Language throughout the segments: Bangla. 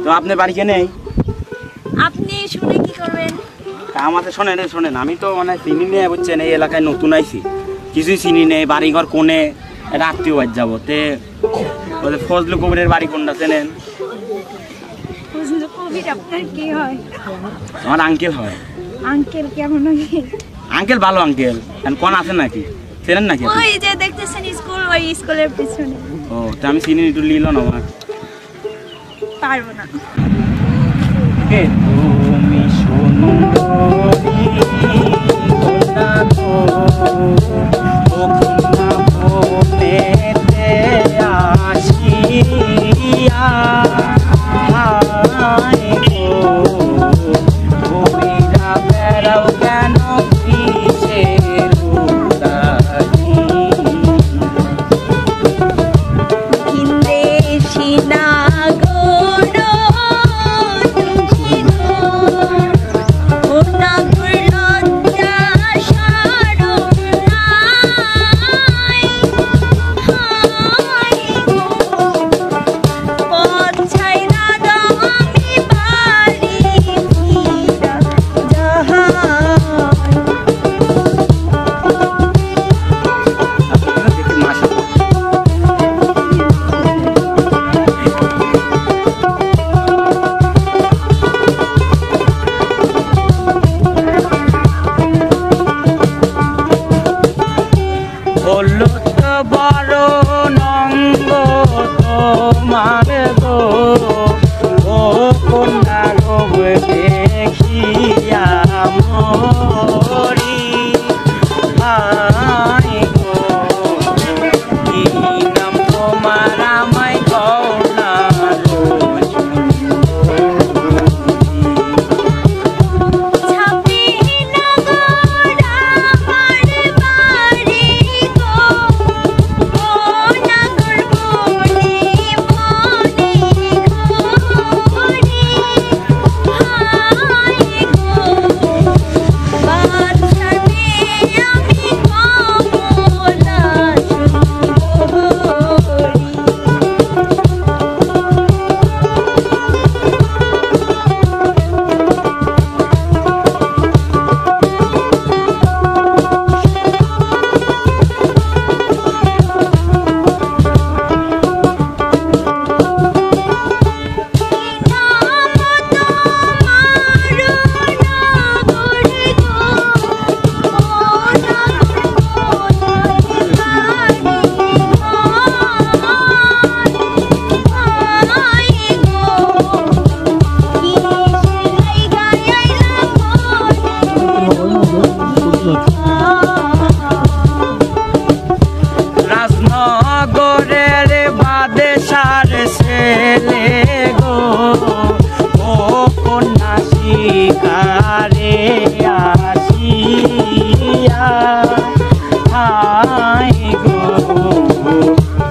তো আপনার বাড়ি কে নেই? আপনি শুনে কি করবেন? আমাদের শোনেন, আমি তো মানে চিনি নেই, বুঝছেন, এই এলাকায় নতুন আইছি, কিছুই চিনি নেই, বাড়িঘর কোনে, এটা আত্মীয় বাড়ি যাবো। তে ফজলু কবিরের বাড়ি কোনটা চেনেন? ফজলু কবির আপনার কি হয়? আমার আঙ্কেল হয়। আঙ্কেল কেমন আঙ্কেল? আঙ্কেল ভালো আঙ্কেল। কোন আছেন নাকি, চেনেন নাকি? ওই যে দেখতেছেন স্কুল, ওই স্কুলের পিছনে। ও, তো আমি চিনি, একটু লিল না আমার। পারবো না। তুমি শোনো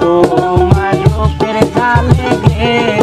তোমার রূপের কালে গে